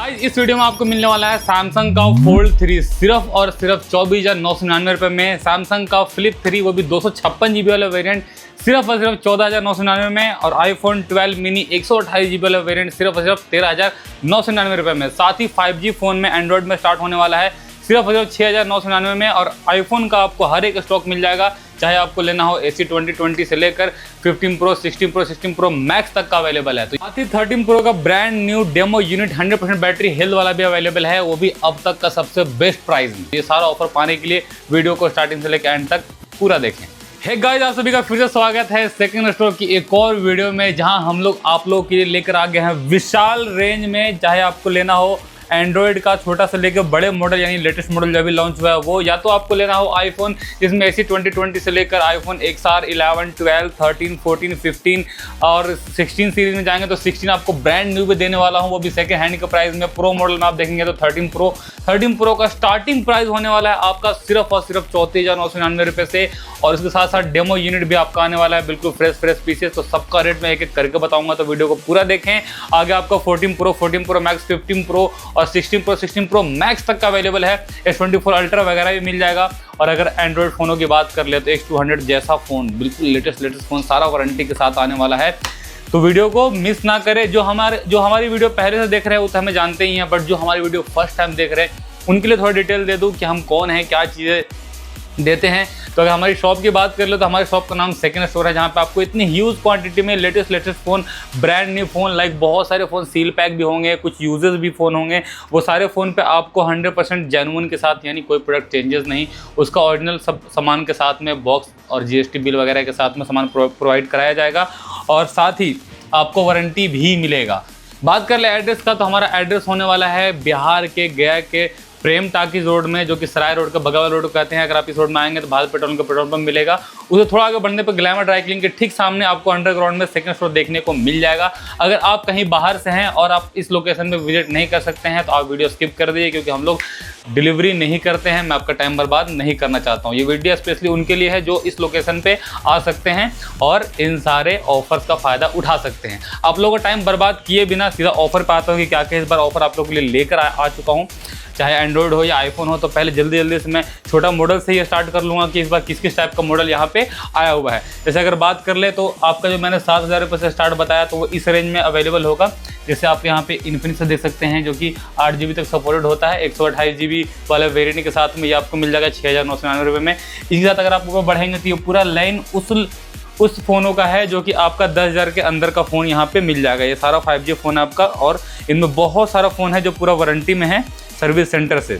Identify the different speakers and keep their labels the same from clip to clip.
Speaker 1: आज इस वीडियो में आपको मिलने वाला है सैमसंग का फोल्ड 3 सिर्फ और सिर्फ 24,999 रुपये में। सैमसंग का फ्लिप 3 वो भी 256 GB वाला वेरिएंट सिर्फ और सिर्फ 14,999 में। और आईफोन 12 मिनी 128 GB वाला वेरिएंट सिर्फ और सिर्फ 13,999 रुपये में। साथ ही 5G फ़ोन में एंड्रॉयड में स्टार्ट होने वाला है सिर्फ और सिर्फ 6,999 में। और आईफोन का आपको हर एक स्टॉक मिल जाएगा, चाहे आपको लेना हो AC 2020 से लेकर 15 Pro, 16 Pro, 16 Pro Max तक का अवेलेबल है। तो साथ ही 13 Pro का brand new demo unit 100% battery health वाला भी अवेलेबल है, वो भी अब तक का सबसे बेस्ट प्राइस में। ये सारा ऑफर पाने के लिए वीडियो को स्टार्टिंग से लेकर एंड तक पूरा देखें। हे गाइस, आप सभी का फिर से स्वागत है सेकंड स्टोर की एक और वीडियो में, जहां हम लोग आप लोगों के लिए लेकर आ गए हैं विशाल रेंज में। चाहे आपको लेना हो एंड्रॉयड का छोटा से लेकर बड़े मॉडल यानी लेटेस्ट मॉडल जो अभी लॉन्च हुआ है वो, या तो आपको लेना हो आईफोन जिसमें AC 2020 से लेकर आईफोन XR 11, 12, 13, 14, 15 और 16 सीरीज में जाएंगे तो 16 आपको ब्रांड न्यू भी देने वाला हूं, वो भी सेकंड हैंड के प्राइस में। प्रो मॉडल में आप देखेंगे तो 13 प्रो का स्टार्टिंग प्राइस होने वाला है आपका सिर्फ और सिर्फ 34,999 रुपये से। और इसके साथ साथ डेमो यूनिट भी आपका आने वाला है, बिल्कुल फ्रेश पीसेस। तो सबका रेट मैं एक एक करके बताऊंगा, तो वीडियो को पूरा देखें। आगे आपका 14 Pro Max, 15 Pro और 16 Pro Max तक का अवेलेबल है। S24 अल्ट्रा वगैरह भी मिल जाएगा। और अगर एंड्रॉयड फ़ोनों की बात कर ले तो X200 जैसा फ़ोन, बिल्कुल लेटेस्ट फ़ोन, सारा वारंटी के साथ आने वाला है। तो वीडियो को मिस ना करें। जो हमारी वीडियो पहले से देख रहे हैं वो तो हमें जानते ही हैं, बट जो हमारी वीडियो फर्स्ट टाइम देख रहे हैं उनके लिए थोड़ा डिटेल दे दूँ कि हम कौन हैं, क्या चीज़ें देते हैं। तो अगर हमारी शॉप की बात कर ले तो हमारी शॉप का नाम सेकंड स्टोर है, जहाँ पे आपको इतनी ह्यूज क्वांटिटी में latest phone, brand new phone, like बहुत सारे फ़ोन सील पैक भी होंगे, कुछ यूजेस भी फ़ोन होंगे। वो सारे फ़ोन पे आपको 100% जेन्युइन के साथ, यानी कोई प्रोडक्ट चेंजेस नहीं, उसका ओरिजिनल सब सामान के साथ में बॉक्स और GST बिल वगैरह के साथ में सामान प्रोवाइड कराया जाएगा। और साथ ही आपको वारंटी भी मिलेगा। बात कर ले एड्रेस का, तो हमारा एड्रेस होने वाला है बिहार के गया के प्रेम टाकीज रोड में, जो कि सराय रोड का बगल रोड कहते हैं। अगर आप इस रोड में आएंगे तो भारत पेट्रोल का पेट्रोल पंप मिलेगा। उसे थोड़ा आगे बढ़ने पर ग्लैमर ड्राई क्लीन के ठीक सामने आपको अंडरग्राउंड में सेकंड स्टोर देखने को मिल जाएगा। अगर आप कहीं बाहर से हैं और आप इस लोकेशन में विजिट नहीं कर सकते हैं तो आप वीडियो स्किप कर दीजिए, क्योंकि हम लोग डिलीवरी नहीं करते हैं। मैं आपका टाइम बर्बाद नहीं करना चाहता हूँ। ये वीडियो स्पेशली उनके लिए है जो इस लोकेशन पे आ सकते हैं और इन सारे ऑफर्स का फ़ायदा उठा सकते हैं। आप लोगों का टाइम बर्बाद किए बिना सीधा ऑफर पे आता हूँ कि क्या क्या इस बार ऑफर आप लोगों के लिए लेकर आ चुका हूँ। चाहे एंड्रॉयड हो या आईफोन हो, तो पहले जल्दी से मैं छोटा मॉडल से ही स्टार्ट कर लूँगा कि इस बार किस टाइप का मॉडल यहाँ पे आया हुआ है। जैसे अगर बात कर ले तो आपका जो मैंने 7,000 रुपये से स्टार्ट बताया तो वो इस रेंज में अवेलेबल होगा। जैसे आप यहाँ पे इन्फिनिक्स से देख सकते हैं, जो कि 8 GB तक सपोर्टेड होता है। 128 GB वाले वेरिएंट के साथ में ये आपको मिल जाएगा 6,999 रुपये में। इसी साथ अगर आप ऊपर बढ़ेंगे तो ये पूरा लाइन उस फ़ोनों का है जो कि आपका 10,000 के अंदर का फ़ोन यहाँ पे मिल जाएगा। ये सारा 5G फ़ोन है आपका, और इनमें बहुत सारा फ़ोन है जो पूरा वारंटी में है सर्विस सेंटर से।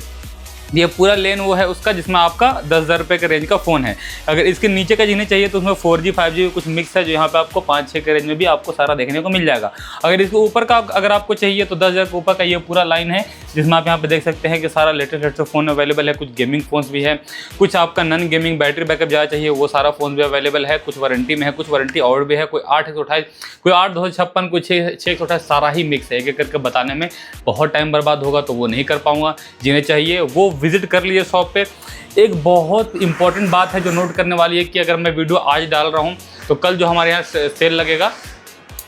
Speaker 1: ये पूरा लेन वो है उसका जिसमें आपका 10,000 रुपये के रेंज का फ़ोन है। अगर इसके नीचे का जिन्हें चाहिए तो उसमें 4G 5G कुछ मिक्स है, जो यहाँ पे आपको 5-6 के रेंज में भी आपको सारा देखने को मिल जाएगा। अगर इसके ऊपर का अगर आपको चाहिए तो 10,000 के ऊपर का ये पूरा लाइन है, जिसमें आप यहाँ पे देख सकते हैं कि सारा लेटेस्ट फ़ोन अवेलेबल है। कुछ गेमिंग फ़ोन्स भी है, कुछ आपका नॉन गेमिंग बैटरी बैकअप ज़्यादा चाहिए वो सारा फ़ोन भी अवेलेबल है। कुछ वारंटी में है, कुछ वारंटी आउट भी है। कोई 8/128, कोई 8/256, कोई 6/128, सारा ही मिक्स है। एक एक करके बताने में बहुत टाइम बर्बाद होगा तो वो नहीं कर पाऊँगा। जिन्हें चाहिए वो विजिट कर लीजिए शॉप पे। एक बहुत इंपॉर्टेंट बात है जो नोट करने वाली है कि अगर मैं वीडियो आज डाल रहा हूँ तो कल जो हमारे यहाँ सेल लगेगा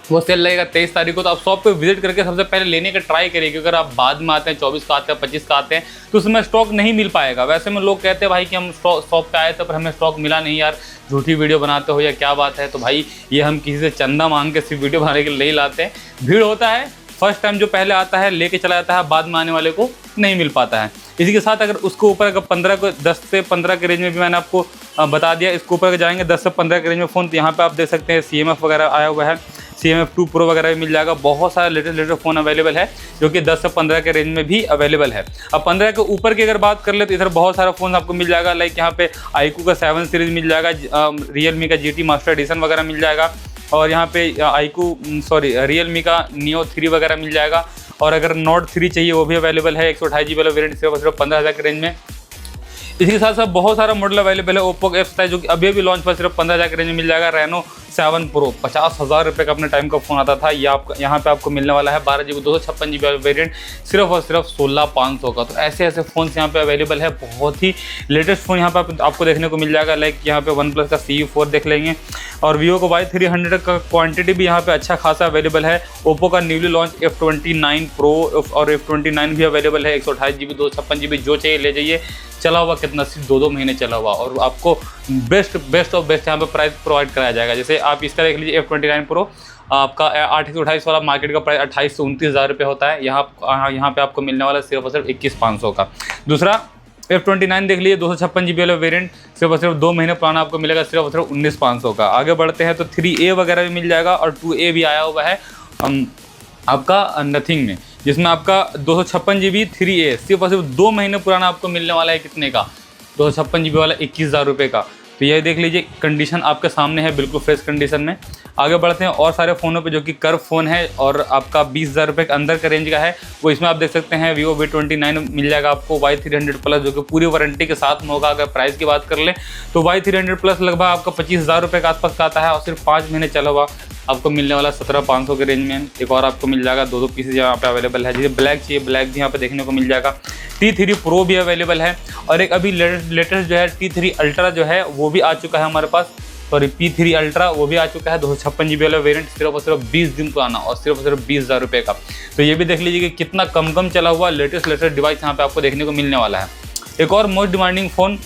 Speaker 1: वो सेल लगेगा 23 तारीख को। तो आप शॉप पे विजिट करके सबसे पहले लेने का ट्राई करिए, क्योंकि अगर आप बाद में आते हैं, 24 का आते हैं, 25 का आते हैं, तो उसमें स्टॉक नहीं मिल पाएगा। वैसे में लोग कहते हैं भाई कि हम शॉप पे आए थे पर हमें स्टॉक मिला नहीं यार, झूठी वीडियो बनाते हो या क्या बात है। तो भाई ये हम किसी से चंदा मांग के सिर्फ वीडियो बनाने के लिए नहीं लाते हैं। भीड़ होता है, फर्स्ट टाइम जो पहले आता है लेके चला जाता है, बाद में आने वाले को नहीं मिल पाता है। इसी के साथ अगर उसके ऊपर अगर 10 से 15 के रेंज में भी मैंने आपको बता दिया, इसके ऊपर जाएंगे 10 से 15 के रेंज में फ़ोन, तो यहाँ पे आप देख सकते हैं CMF वगैरह आया हुआ है। CMF 2 Pro वगैरह भी मिल जाएगा। बहुत सारे लेटेस्ट फ़ोन अवेलेबल है जो कि 10 से 15 के रेंज में भी अवेलेबल है। अब 15 के ऊपर की अगर बात कर ले तो इधर बहुत सारा फ़ोन आपको मिल जाएगा। लाइक यहाँ पे iQOO का 7 सीरीज़ मिल जाएगा, Realme का GT मास्टर एडिशन वगैरह मिल जाएगा, और यहाँ पे Realme का Neo 3 वगैरह मिल जाएगा। और अगर Note 3 चाहिए वो भी अवेलेबल है, 128 GB वाला वेरिएंट सिर्फ 15,000 के रेंज में। इसके साथ साथ बहुत सारा मॉडल अवेलेबल है ओप्पो का F27 जो कि अभी भी लॉन्च पर सिर्फ 15,000 के रेंज में मिल जाएगा। रेनो 7 प्रो 50,000 रुपये का अपने टाइम का फ़ोन आता था, ये आपका यहाँ पे आपको मिलने वाला है 12 GB 256 GB वाला वेरिएंट सिर्फ और सिर्फ 16,500 का। तो ऐसे ऐसे फ़ोन्स यहाँ पे अवेलेबल है, बहुत ही लेटेस्ट फ़ोन यहाँ पे आपको देखने को मिल जाएगा। लाइक यहाँ पे OnePlus का CE4 देख लेंगे और Vivo का Y300 का क्वांटिटी भी यहाँ पे अच्छा खासा अवेलेबल है। ओप्पो का न्यूली लॉन्च F29 Pro और F29 भी अवेलेबल है, 128 GB 256 GB जो चाहिए ले जाइए। चला हुआ कितना, सिर्फ 2 महीने चला हुआ, और आपको बेस्ट ऑफ बेस्ट यहाँ पे प्राइस प्रोवाइड कराया जाएगा। जैसे आप इसका देख लीजिए F29 Pro आपका 828 वाला मार्केट का प्राइस 28 से 29,000 रुपये होता है, यहाँ पे आपको मिलने वाला सिर्फ और सिर्फ 21,500 का। दूसरा F29 देख लीजिए 256 GB वाला वेरिएंट सिर्फ और सिर्फ 2 महीने पुराना आपको मिलेगा सिर्फ और सिर्फ 19,500 का। आगे बढ़ते हैं तो 3A वगैरह भी मिल जाएगा और 2A भी आया हुआ है आपका नथिंग में, जिसमें आपका 256 GB 3A सिर्फ और सिर्फ 2 महीने पुराना आपको मिलने वाला है। कितने का? 256 GB वाला 21,000 रुपये का। तो ये देख लीजिए, कंडीशन आपके सामने है, बिल्कुल फ्रेश कंडीशन में। आगे बढ़ते हैं और सारे फ़ोनों पे जो कि कर्व फ़ोन है और आपका 20,000 रुपये के अंदर का रेंज का है, वो इसमें आप देख सकते हैं Vivo V29 मिल जाएगा आपको Y300 प्लस जो कि पूरी वारंटी के साथ में होगा। अगर प्राइस की बात कर लें तो Y300 प्लस लगभग आपका 25,000 रुपये के आसपास का आता है और सिर्फ 5 महीने चला हुआ आपको मिलने वाला 17,500 के रेंज में। एक और आपको मिल जाएगा 2 पीसेज यहाँ पे अवेलेबल है। जिसे ब्लैक चाहिए ब्लैक भी यहाँ पे देखने को मिल जाएगा। T3 Pro भी अवेलेबल है और एक अभी लेटेस्ट जो है T3 Ultra जो है वो भी आ चुका है हमारे पास। सॉरी P3 Ultra वो भी आ चुका है, 256 GB वाला वेरिएंट सिर्फ और सिर्फ 20 दिन पुराना और सिर्फ और सिर्फ 20,000 रुपये का। तो ये भी देख लीजिए कि कितना कम चला हुआ लेटेस्ट डिवाइस यहाँ पे आपको देखने को मिलने वाला है। एक और most demanding phone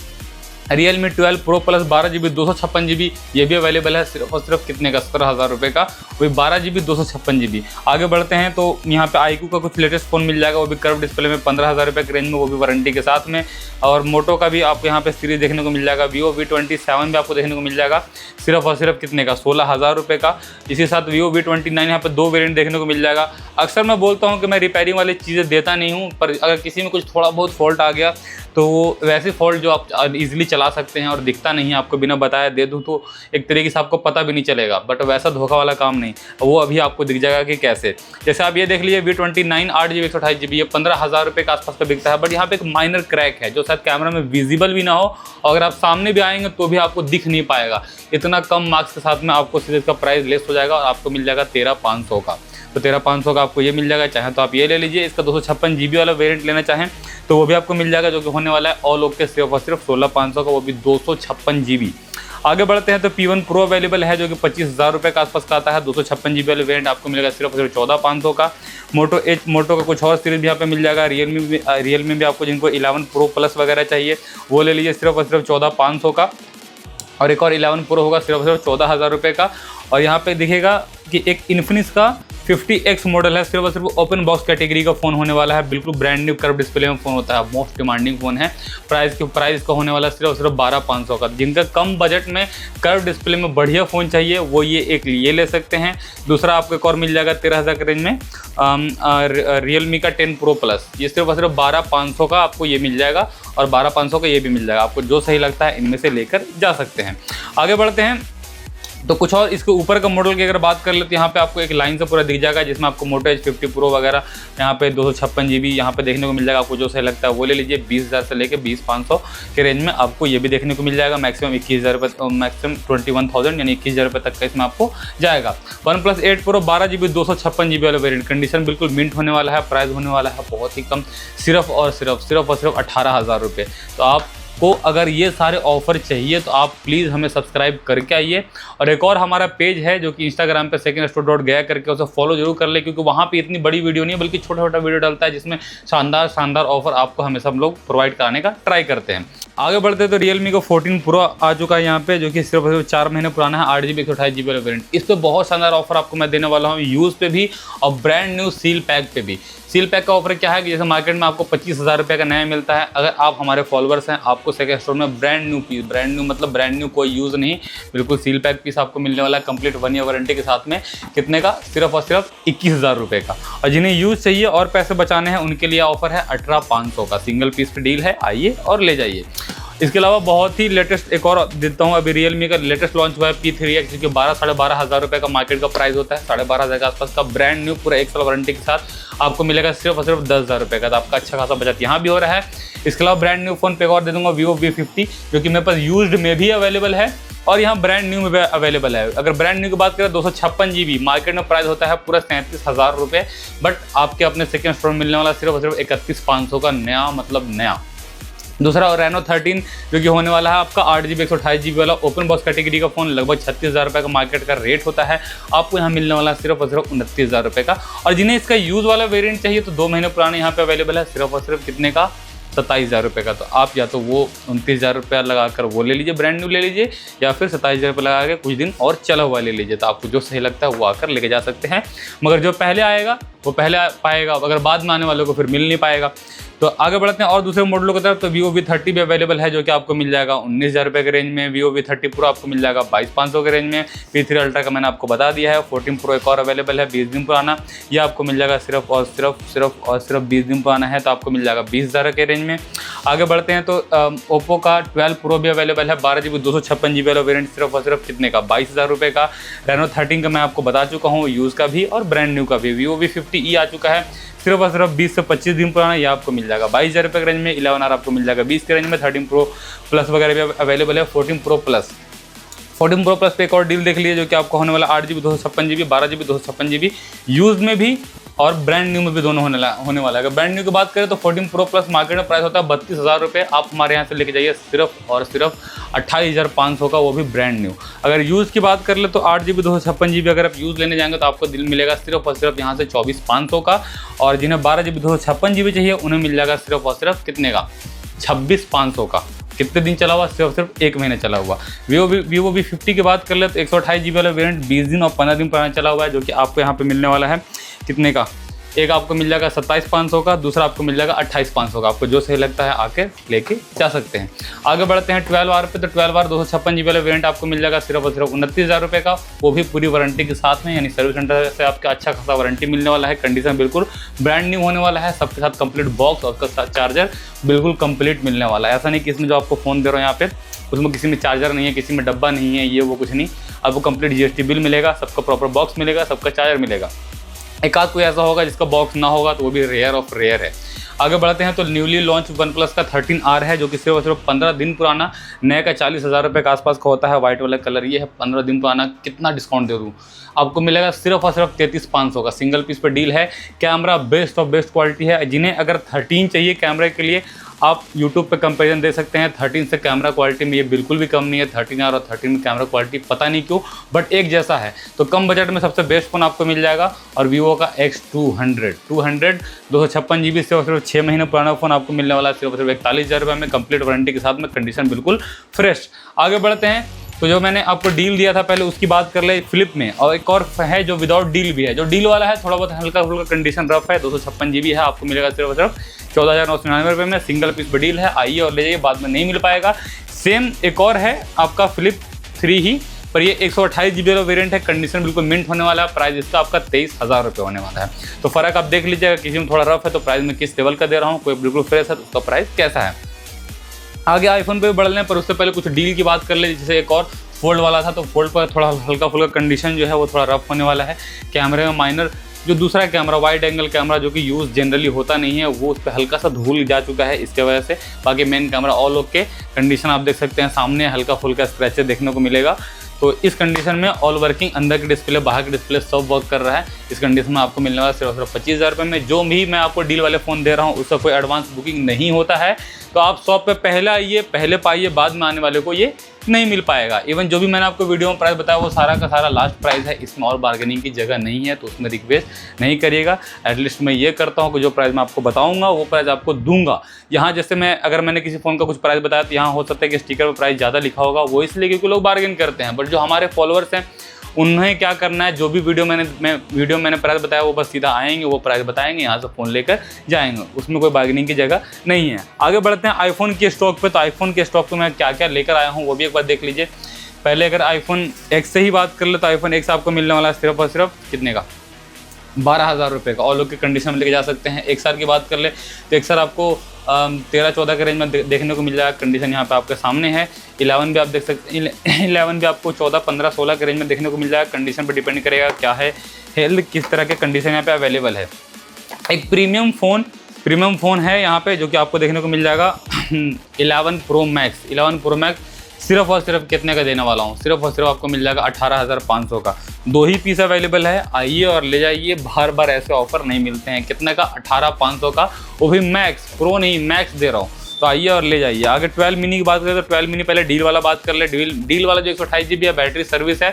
Speaker 1: Realme 12 Pro Plus 12 GB 256 GB ये भी अवेलेबल है सिर्फ और सिर्फ कितने का? 17,000 रुपये का, वही 12 GB 256 GB। आगे बढ़ते हैं तो यहाँ पे iQOO का कुछ लेटेस्ट फ़ोन मिल जाएगा, वो भी कर्व डिस्प्ले में 15,000 रुपये के रेंज में, वो भी वारंटी के साथ में। और मोटो का भी आपको यहाँ पे सीरीज देखने को मिल जाएगा। Vivo V27 भी आपको देखने को मिल जाएगा सिर्फ और सिर्फ कितने का? 16,000 रुपये का। इसी साथ Vivo V29 यहाँ पे 2 वेरिएंट देखने को मिल जाएगा। अक्सर मैं बोलता हूँ कि मैं रिपेयरिंग वाली चीज़ें देता नहीं हूँ, पर अगर किसी में कुछ थोड़ा बहुत फॉल्ट आ गया तो वो वैसे फॉल्ट जो आप इजीली चला सकते हैं और दिखता नहीं है, आपको बिना बताया दे दूं तो एक तरीके से आपको पता भी नहीं चलेगा। बट वैसा धोखा वाला काम नहीं, वो अभी आपको दिख जाएगा कि कैसे। जैसे आप ये देख लीजिए V29 8 GB 128 GB ये 15,000 रुपये के आसपास का बिकता है। बट यहाँ पे एक माइनर क्रैक है जो शायद कैमरा में विजिबल भी ना हो और अगर आप सामने भी आएंगे तो भी आपको दिख नहीं पाएगा। इतना कम मार्क्स के साथ में आपको सीधे इसका प्राइस लेस हो जाएगा और आपको मिल जाएगा 13,500 का। तो 13,500 का आपको ये मिल जाएगा। चाहे तो आप ये ले लीजिए, इसका 256 GB वाला वेरिएंट लेना चाहें तो वो भी आपको मिल जाएगा, जो कि होने वाला है ऑल ओके सिर्फ और सिर्फ 16,500 का, वो भी 256 GB। आगे बढ़ते हैं तो P1 Pro अवेलेबल है जो कि 25,000 रुपये के आसपास का आता है। 256 GB वाले वेरिएंट आपको मिलेगा सिर्फ और सिर्फ 14,500 का। मोटो का कुछ और सीरीज भी यहाँ पे मिल जाएगा। रियलमी भी आपको जिनको 11 Pro Plus वगैरह चाहिए वो ले लीजिए सिर्फ और सिर्फ 14,500 का। और एक और 11 Pro होगा सिर्फ और सिर्फ 14,000 रुपये का। और यहाँ पे दिखेगा कि एक इन्फिनिक्स का 50X मॉडल है, सिर्फ और सिर्फ ओपन बॉक्स कैटेगरी का फ़ोन होने वाला है। बिल्कुल ब्रांड न्यू कर्व डिस्प्ले में फ़ोन होता है, मोस्ट डिमांडिंग फ़ोन है। प्राइस का होने वाला सिर्फ और सिर्फ 12,500 का। जिनका कम बजट में कर्व डिस्प्ले में बढ़िया फ़ोन चाहिए वो ये ले सकते हैं। दूसरा आपको एक और मिल जाएगा 13,000 के रेंज में Realme का 10 Pro Plus, ये सिर्फ और सिर्फ 12,500 का आपको ये मिल जाएगा और 12,500 का ये भी मिल जाएगा। आपको जो सही लगता है इनमें से लेकर जा सकते हैं। आगे बढ़ते हैं तो कुछ और इसके ऊपर का मॉडल की अगर बात कर ले तो यहाँ पे आपको एक लाइन से पूरा दिख जाएगा, जिसमें आपको मोटो H50 Pro वगैरह यहाँ पे 256 GB यहाँ पे देखने को मिल जाएगा। आपको जो सही लगता है वो ले लीजिए। 20,000 से लेके 20,500 के रेंज में आपको ये भी देखने को मिल जाएगा। मैक्सिमम 21,000 रुपये, मैक्सिमम 21,000 यानी 21,000 रुपये तक का इसमें आपको जाएगा। OnePlus 8 Pro 12 GB 256 GB वाला वेरिएंट, कंडीशन बिल्कुल मिंट होने वाला है। प्राइस होने वाला है बहुत ही कम, सिर्फ और सिर्फ 18,000 रुपये। तो आपको अगर ये सारे ऑफर चाहिए तो आप प्लीज़ हमें सब्सक्राइब करके आइए। और एक और हमारा पेज है जो कि इंस्टाग्राम पे secondstore.gaya करके उसे फॉलो जरूर कर ले, क्योंकि वहाँ पे इतनी बड़ी वीडियो नहीं है बल्कि छोटा छोटा वीडियो डालता है जिसमें शानदार ऑफर आपको हमेशा हम लोग प्रोवाइड कराने का ट्राई करते हैं। आगे बढ़ते हैं तो Realme का 14 Pro आ चुका है यहाँ पे, जो कि सिर्फ 4 महीने पुराना है। 8 GB 128 GB वाला वेरिएंट। इस पर बहुत शानदार ऑफर आपको मैं देने वाला हूँ, यूज़ पे भी और ब्रांड न्यू सील पैक पे भी। सील पैक का ऑफर क्या है कि जैसे मार्केट में आपको 25,000 रुपये का नया मिलता है, अगर आप हमारे फॉलोअर्स हैं आपको सेकंड स्टोर में brand new piece, brand new मतलब ब्रांड न्यू कोई यूज़ नहीं, बिल्कुल सील पैक पीस आपको मिलने वाला है कंप्लीट 1 ईयर वारंटी के साथ में। कितने का? सिर्फ और सिर्फ 21,000 रुपये का। और जिन्हें यूज़ चाहिए और पैसे बचाने हैं उनके लिए ऑफर है 18,500 का। सिंगल पीस की डील है, आइए और ले जाइए। इसके अलावा बहुत ही लेटेस्ट एक और देता हूँ, अभी रियलमी का लेटेस्ट लॉन्च हुआ है P3X, जो कि 12-12.5 हज़ार रुपये का मार्केट का प्राइस होता है। 12.5 हज़ार के आसपास का ब्रांड न्यू पूरा 1 साल वारंटी के साथ आपको मिलेगा सिर्फ और सिर्फ 10,000 रुपये का। तो आपका अच्छा खासा बचत यहाँ भी हो रहा है। इसके अलावा ब्रांड न्यू फोन पे एक और दे दूँगा, Vivo V50, जो कि मेरे पास यूज्ड में भी अवेलेबल है और यहाँ ब्रांड न्यू में भी अवेलेबल है। अगर ब्रांड न्यू की बात करें 256 GB मार्केट में प्राइस होता है पूरा 37,000 रुपये, बट आपके अपने सेकंड स्टोर में मिलने वाला सिर्फ और सिर्फ 31,500 का नया, मतलब नया। दूसरा Reno 13, जो कि होने वाला है आपका 8GB 128GB वाला ओपन बॉक्स कैटेगरी का फ़ोन, लगभग 36,000 रुपये का मार्केट का रेट होता है। आपको यहाँ मिलने वाला सिर्फ और सिर्फ 29,000 रुपये का। और जिन्हें इसका यूज़ वाला वेरिएंट चाहिए तो 2 महीने पुराने यहाँ पे अवेलेबल है, सिर्फ और सिर्फ कितने का, 27,000 रुपये का। तो आप या तो वो 29,000 रुपया लगाकर वो ले लीजिए, ब्रांड न्यू ले लीजिए, या फिर 27,000 रुपये लगा के कुछ दिन और चला हुआ ले लीजिए। तो आपको जो सही लगता है वो आकर लेके जा सकते हैं, मगर जो पहले आएगा वो पहले पाएगा, अगर बाद में आने वालों को फिर मिल नहीं पाएगा। तो आगे बढ़ते हैं और दूसरे मॉडलों की तरफ। तो Vivo V30 भी अवेलेबल है, जो कि आपको मिल जाएगा 19,000 रुपये के रेंज में। Vivo V30 Pro आपको मिल जाएगा 22,500 के रेंज में। P3 Ultra का मैंने आपको बता दिया है। 14 Pro एक और अवेलेबल है 20 दिन पुराना, ये आपको मिल जाएगा सिर्फ और सिर्फ 20 दिन पुराना है, तो आपको मिल जाएगा 20,000 के रेंज में। आगे बढ़ते हैं तो Oppo का 12 Pro भी अवेलेबल है, 12GB 256GB वाला वेरिएंट, सिर्फ और सिर्फ कितने का, 22,000 रुपये का। Reno 13 का मैं आपको बता चुका हूँ, यूज़ का भी और ब्रांड न्यू का भी। Vivo V50e आ चुका है, सिर्फ और सिर्फ 20 से 25 दिन पुराना, ये आपको मिल जाएगा 22,000 रुपये के रेंज में। 11R आपको मिल जाएगा 20 के रेंज में। 13 Pro Plus वगैरह भी अवेलेबल है। 14 Pro Plus पे एक और डील देख लीजिए, जो कि आपको होने वाला 8GB 256GB 12GB 256GB use में भी और ब्रांड न्यू में भी दोनों होने वाला है। अगर ब्रांड न्यू की बात करें तो 14 Pro Plus मार्केट में प्राइस होता है 32,000 रुपये, आप हमारे यहाँ से लेके जाइए सिर्फ और सिर्फ 28,500 का, वो भी ब्रांड न्यू। अगर यूज़ की बात कर ले तो 8GB 256GB अगर आप यूज़ लेने जाएंगे तो आपको दिल मिलेगा सिर्फ और सिर्फ यहाँ से 24,500 का। और जिन्हें 12GB 256GB चाहिए उन्हें मिल जाएगा सिर्फ और सिर्फ कितने का, 26,500 का। कितने दिन चला हुआ, सिर्फ 1 महीने चला हुआ। Vivo V50 की बात कर ले तो 128GB वाला वेरिएंट 20 दिन और 15 दिन पुराना चला हुआ है, जो कि आपको यहाँ पे मिलने वाला है कितने का, एक आपको मिल जाएगा 27,500 का, दूसरा आपको मिल जाएगा 28,500 का। आपको जो सही लगता है आके लेके जा सकते हैं। आगे बढ़ते हैं 12R पे। तो 12R 256GB वाला वेरिएंट आपको मिल जाएगा सिर्फ और सिर्फ 29,000 रुपये का, वो भी पूरी वारंटी के साथ में, यानी सर्विस सेंटर से आपका अच्छा खासा वारंटी मिलने वाला है। कंडीशन बिल्कुल ब्रांड न्यू होने वाला है, सबके साथ कंप्लीट बॉक्स और उसका साथ चार्जर बिल्कुल कंप्लीट मिलने वाला है। ऐसा नहीं कि इसमें जो आपको फ़ोन दे रहा हूँ यहाँ पे उसमें किसी में चार्जर नहीं है, किसी में डब्बा नहीं है, ये वो कुछ नहीं, आपको कंप्लीट GST बिल मिलेगा, सबका प्रॉपर बॉक्स मिलेगा, सबका चार्जर मिलेगा। एक आध कोई ऐसा होगा जिसका बॉक्स ना होगा तो वो भी रेयर ऑफ रेयर है। आगे बढ़ते हैं तो न्यूली लॉन्च OnePlus का 13R है, जो कि सिर्फ और सिर्फ 15 दिन पुराना, नए का 40,000 रुपये के आसपास का होता है। वाइट वाला कलर ये है, 15 दिन पुराना। कितना डिस्काउंट दे दूँ आपको, मिलेगा सिर्फ और सिर्फ 33,500 का। सिंगल पीस पे डील है। Camera best of best quality है। जिन्हें अगर 13 चाहिए कैमरे के लिए आप YouTube पे कंपैरिजन दे सकते हैं। 13 से कैमरा क्वालिटी में ये बिल्कुल भी कम नहीं है। 13R और 13 में कैमरा क्वालिटी पता नहीं क्यों बट एक जैसा है। तो कम बजट में सबसे बेस्ट फ़ोन आपको मिल जाएगा। और Vivo का X200 256GB से और सिर्फ 6 महीने पुराना फ़ोन आपको मिलने वाला है सिर्फ 41,000 रुपये में, कंप्लीट वारंटी के साथ में, कंडीशन बिल्कुल फ्रेश। आगे बढ़ते हैं तो जो मैंने आपको डील दिया था पहले उसकी बात कर ले फ्लिप में, और एक और है जो विदाउट डील भी है। जो डील वाला है थोड़ा बहुत हल्का फुल्का कंडीशन रफ है, 256GB है, आपको मिलेगा सिर्फ 14,999 रुपये में। सिंगल पीस पे डील है, आइए और ले जाइए, बाद में नहीं मिल पाएगा। सेम एक और है आपका फ्लिप 3 ही, पर ये 128GB वाला वेरिएंट है, कंडीशन बिल्कुल मिंट होने वाला है। प्राइस इसका आपका 23,000 रुपये होने वाला है। तो फ़र्क आप देख लीजिएगा, किसी में थोड़ा रफ है तो प्राइस में किस लेवल का दे रहा हूँ, कोई बिल्कुल फ्रेश है तो उसका प्राइस कैसा है। आगे आईफोन पे बढ़ लें, पर उससे पहले कुछ डील की बात कर ले। जैसे एक और फोल्ड वाला था, तो फोल्ड पर थोड़ा हल्का फुल्का कंडीशन जो है वो थोड़ा रफ होने वाला है। कैमरे में माइनर जो दूसरा कैमरा वाइड एंगल कैमरा जो कि यूज़ जनरली होता नहीं है, वो उस पर हल्का सा धूल जा चुका है इसके वजह से। बाकी main camera all okay, condition आप देख सकते हैं, सामने हल्का फुल्का स्क्रैचेस देखने को मिलेगा। तो इस कंडीशन में ऑल वर्किंग, अंदर की डिस्प्ले बाहर की डिस्प्ले सब वर्क कर रहा है। इस कंडीशन में आपको मिलने वाला सिर्फ 25,000 रुपये में। जो भी मैं आपको डील वाले फ़ोन दे रहा हूँ उसका कोई एडवांस बुकिंग नहीं होता है, तो आप शॉप पे पहले आइए, पहले पाइए, बाद में आने वाले को ये नहीं मिल पाएगा। इवन जो भी मैंने आपको वीडियो में प्राइस बताया वो सारा का सारा लास्ट प्राइस है, इसमें और बार्गेनिंग की जगह नहीं है, तो उसमें रिक्वेस्ट नहीं करिएगा। एटलीस्ट मैं ये करता हूँ कि जो प्राइस मैं आपको बताऊँगा वो प्राइस आपको दूंगा। यहाँ जैसे अगर मैंने किसी फ़ोन का कुछ प्राइस बताया तो यहाँ हो सकता है कि स्टिकर पर प्राइस ज़्यादा लिखा होगा, वो इसलिए क्योंकि लोग बार्गेन करते हैं। बट जो हमारे फॉलोअर्स हैं उन्हें क्या करना है, जो भी वीडियो मैंने प्राइस बताया वो बस सीधा आएंगे, वो प्राइस बताएंगे, यहाँ से फ़ोन लेकर जाएंगे, उसमें कोई बार्गेनिंग की जगह नहीं है। आगे बढ़ते हैं आईफोन के स्टॉक पे। तो आईफोन के स्टॉक पे मैं क्या क्या लेकर आया हूँ वो भी एक बार देख लीजिए। पहले अगर आईफोन X से ही बात कर ले तो आईफोन X आपको मिलने वाला है सिर्फ और सिर्फ कितने का, 12,000 रुपये का ऑल ओके कंडीशन में लेके जा सकते हैं। एक्सआर की बात कर ले तो एक्सआर आपको 13-14 के रेंज में देखने को मिल जाएगा। कंडीशन यहाँ पे आपके सामने है। 11 भी आप देख सकते हैं, 11 भी आपको 14, 15, 16 के रेंज में देखने को मिल जाएगा। कंडीशन पर डिपेंड करेगा क्या है हेल्थ, किस तरह के कंडीशन यहाँ पे अवेलेबल है। एक प्रीमियम फ़ोन है यहाँ पे जो कि आपको देखने को मिल जाएगा 11 प्रो मैक्स सिर्फ और सिर्फ कितने का देने वाला हूँ, सिर्फ और सिर्फ आपको मिल जाएगा 18,500 का। 2 ही पीस अवेलेबल है, आइए और ले जाइए। बार बार ऐसे ऑफर नहीं मिलते हैं। कितने का? 18,500 का, वो भी मैक्स, प्रो नहीं मैक्स दे रहा हूँ। तो आइए और ले जाइए। आगे 12 मिनी की बात करें तो 12 मिनी पहले डील वाला बात कर ले। डील वाला जो 128 GB है, बैटरी सर्विस है,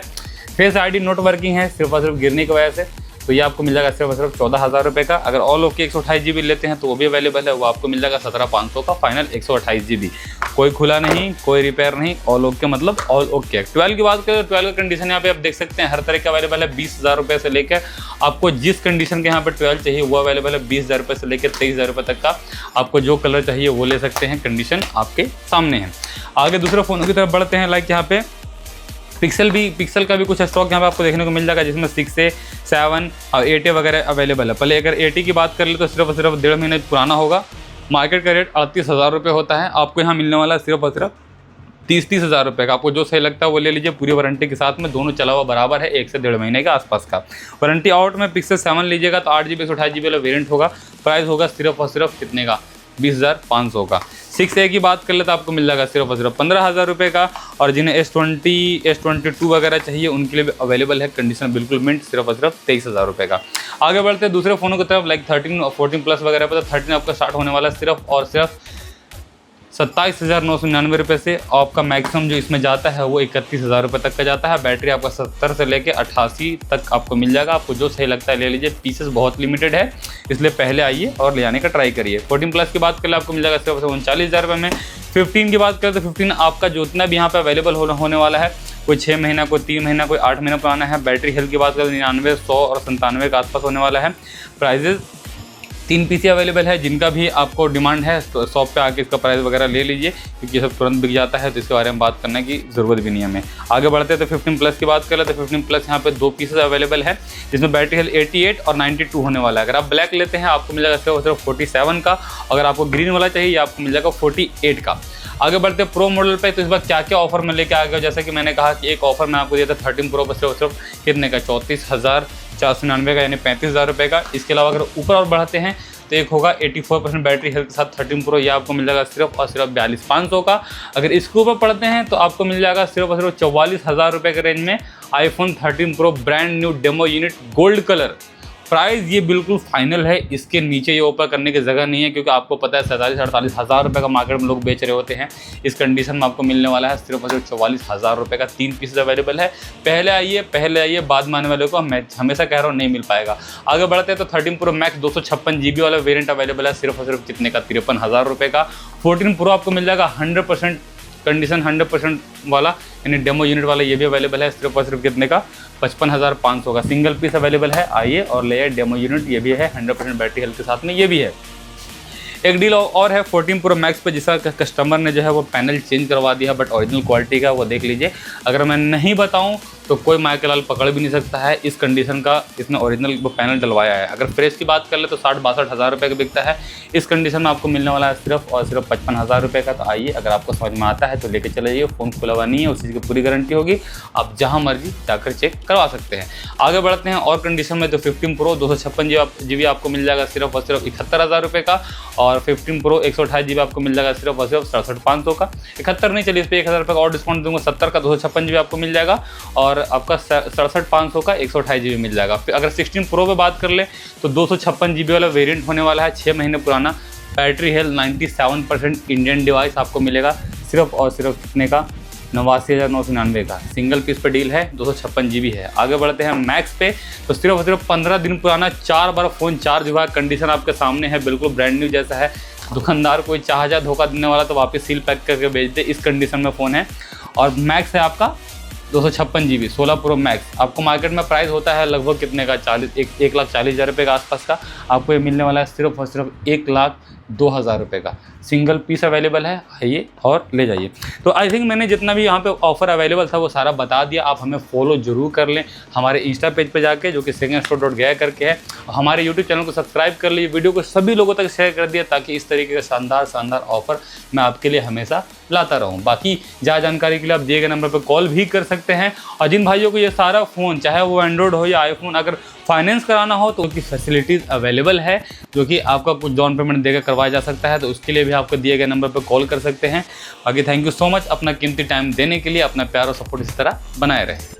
Speaker 1: फेस ID नॉट वर्किंग है सिर्फ और सिर्फ गिरने की वजह से। तो ये आपको मिल जाएगा सिर्फ और सिर्फ 14,000 रुपये का। अगर ऑल ओके 128 GB लेते हैं तो वो भी अवेलेबल है, वो आपको मिल जाएगा 17,500 का फाइनल 128 GB। कोई खुला नहीं, कोई रिपेयर नहीं, ऑल ओके मतलब ऑल ओके। 12 की बात करें तो 12 का कंडीशन यहाँ पे आप देख सकते हैं हर तरह का अवेलेबल है। 20,000 रुपये से लेकर आपको जिस कंडीशन के यहाँ पर 12 चाहिए वो अवेलेबल है। 20,000 रुपये से लेकर 23,000 रुपये तक का आपको जो कलर चाहिए वो ले सकते हैं। कंडीशन आपके सामने है। आगे दूसरे फ़ोनों की तरफ बढ़ते हैं। लाइक यहाँ पे पिक्सल का भी कुछ स्टॉक यहाँ पे आपको देखने को मिल जाएगा, जिसमें 6A, 7 और 8A वगैरह अवेलेबल है। पहले अगर 8A की बात कर ले तो सिर्फ और सिर्फ 1.5 महीने पुराना होगा। मार्केट का रेट 38,000 रुपये होता है। आपको यहाँ मिलने वाला सिर्फ और सिर्फ 30,000 रुपये का। आपको जो सही लगता है वो ले लीजिए, पूरी वारंटी के साथ में। दोनों चला हुआ बराबर है, 1 से 1.5 महीने के आसपास का वारंटी। आउट में पिक्सल 7 लीजिएगा तो 8 GB 128 GB वाला वेरियंट होगा। प्राइस होगा सिर्फ और सिर्फ कितने का? 20,500 का। 6A की बात कर ले तो आपको मिल जाएगा सिर्फ और सिर्फ 15,000 रुपये का। और जिन्हें S20, S22 वगैरह चाहिए उनके लिए भी अवेलेबल है। कंडीशन बिल्कुल मिंट, सिर्फ और सिर्फ 23,000 रुपये का। आगे बढ़ते हैं दूसरे फ़ोनों की तरफ। लाइक 13 और 14 प्लस वगैरह पर तो 13 आपका स्टार्ट होने वाला है सिर्फ और सिर्फ 27,999 रुपये से। आपका मैक्सिमम जो इसमें जाता है वो 31,000 रुपये तक का जाता है। बैटरी आपका 70 से लेके 88 तक आपको मिल जाएगा। आपको जो सही लगता है ले लीजिए। पीसेस बहुत लिमिटेड है, इसलिए पहले आइए और ले आने का ट्राई करिए। 14 प्लस की बात कर ले आपको मिल जाएगा सिर्फ 39,000 रुपये में। 15 की बात करें तो 15 आपका जितना भी यहाँ पे अवेलेबल होने वाला है, कोई 6 महीना, कोई 3 महीना, कोई 8 महीना पुराना है। बैटरी हेल्थ की बात करें 99, 100 और 97 के आसपास होने वाला है। प्राइजेज 3 पीसी अवेलेबल है। जिनका भी आपको डिमांड है तो शॉप पे आके इसका प्राइस वगैरह ले लीजिए, क्योंकि ये सब तुरंत बिक जाता है, तो इसके बारे में बात करने की ज़रूरत भी नहीं है हमें। आगे बढ़ते हैं तो 15 प्लस की बात करें तो 15 प्लस यहाँ पे 2 पीसेस अवेलेबल है, जिसमें बैटरी हेल्थ 88 और 92 होने वाला है। अगर आप ब्लैक लेते हैं आपको मिल जाएगा सिर्फ 47 का। अगर आपको ग्रीन वाला चाहिए आपको मिल जाएगा 48 का। आगे बढ़ते हैं प्रो मॉडल पे, तो इस बार क्या क्या ऑफर में लेके आ गया। जैसा कि मैंने कहा कि एक ऑफर मैं आपको दिया था 13 प्रो पर सिर्फ कितने का? 34,499 का, यानी 35,000 रुपये का। इसके अलावा अगर ऊपर और बढ़ते हैं तो एक होगा 84% बैटरी हेल्थ के साथ 13 प्रो, ये आपको मिल जाएगा सिर्फ और सिर्फ 42,500 का। अगर इसके ऊपर पढ़ते हैं तो आपको मिल जाएगा सिर्फ और सिर्फ 44,000 रुपये के रेंज में iPhone 13 pro brand new demo unit gold colour. Price ये बिल्कुल फाइनल है, इसके नीचे ये ऊपर करने की जगह नहीं है, क्योंकि आपको पता है 47-48,000 रुपये का मार्केट में लोग बेच रहे होते हैं। इस कंडीशन में आपको मिलने वाला है सिर्फ और सिर्फ 44,000 रुपये का। 3 पीस अवेलेबल है। पहले आइए, बाद में आने वाले को मैं हमेशा कह रहा हूँ नहीं मिल पाएगा। आगे बढ़ते हैं तो 13 प्रो मैक्स 256 GB वाला वेरियंट अवेलेबल है सिर्फ और सिर्फ कितने का? 53,000 रुपये का। 14 प्रो आपको मिल जाएगा 100% कंडीशन 100% वाला, यानी डेमो यूनिट वाला, ये भी अवेलेबल है सिर्फ और सिर्फ कितने का? 55,500 का। सिंगल पीस अवेलेबल है, आइए और ले आइए। डेमो यूनिट ये भी है 100% बैटरी हेल्थ के साथ में, ये भी है। एक डील और है 14 प्रो मैक्स पे, जिसका कस्टमर ने जो है वो पैनल चेंज करवा दिया, बट ओरिजिनल क्वालिटी का, वो देख लीजिए। अगर मैं नहीं बताऊं तो कोई माइकल लाल पकड़ भी नहीं सकता है। इस कंडीशन का इसने ओरिजिनल वो पैनल डलवाया है। अगर प्रेस की बात कर ले तो 60-62 रुपये का बिकता है। इस कंडीशन में आपको मिलने वाला है सिर्फ और सिर्फ 55,000 रुपये का। तो आइए, अगर आपको समझ में आता है तो लेके चले जाइए। फ़ोन खुला हुआ नहीं है, उस चीज़ की पूरी गारंटी होगी। आप जहाँ मर्जी जाकर चेक करवा सकते हैं। आगे बढ़ते हैं और कंडीशन में तो 15 प्रो 256 GB आपको मिल जाएगा सिर्फ और सिर्फ 71,000 रुपये का। और 15 प्रो 128 GB आपको मिल जाएगा सिर्फ और सिर्फ 67,500 का। 71 नहीं, चलिए इस पर 1,000 रुपये का और डिस्काउंट दूंगा। 70 का 256 GB आपको मिल जाएगा और आपका 67,500 का 128 GB मिल जाएगा। फिर अगर 16 प्रो पे बात कर ले तो 256 GB वाला वेरिएंट होने वाला है, 6 महीने पुराना। बैटरी हेल्थ 97% इंडियन डिवाइस आपको मिलेगा सिर्फ और सिर्फ कितने का? 89,999 का। सिंगल पीस पे डील है, 256 GB है। आगे बढ़ते हैं मैक्स पे, तो सिर्फ और सिर्फ 15 दिन पुराना, 4 बार फ़ोन चार्ज हुआ। कंडीशन आपके सामने है, बिल्कुल ब्रांड न्यू जैसा है। दुकानदार कोई चाह धोखा देने वाला तो वापस सील पैक करके बेच दे, इस कंडीशन में फ़ोन है। और मैक्स है आपका 256 GB 16 प्रो मैक्स। आपको मार्केट में प्राइस होता है लगभग कितने का? 1,40,000 रुपये के आसपास का। आपको ये मिलने वाला है सिर्फ और सिर्फ 2000 रुपये का सिंगल पीस अवेलेबल है, आइए और ले जाइए। तो आई थिंक मैंने जितना भी यहाँ पे ऑफर अवेलेबल था वो सारा बता दिया। आप हमें फॉलो जरूर कर लें हमारे इंस्टा पेज पे जाके, जो कि secondstore.gaya करके है। हमारे यूट्यूब चैनल को सब्सक्राइब कर लीजिए, वीडियो को सभी लोगों तक शेयर कर दिया, ताकि इस तरीके का शानदार ऑफर मैं आपके लिए हमेशा लाता रहूं। बाकी ज़्यादा जानकारी के लिए आप दिए गए नंबर पर कॉल भी कर सकते हैं। और जिन भाइयों को ये सारा फ़ोन, चाहे वो एंड्रॉयड हो या आईफोन, अगर फाइनेंस कराना हो तो उनकी फैसिलिटीज़ अवेलेबल है, जो कि आपका कुछ डाउन पेमेंट देकर करवाया जा सकता है। तो उसके लिए भी आपको दिए गए नंबर पर कॉल कर सकते हैं। बाकी थैंक यू सो मच अपना कीमती टाइम देने के लिए। अपना प्यार और सपोर्ट इस तरह बनाए रहे।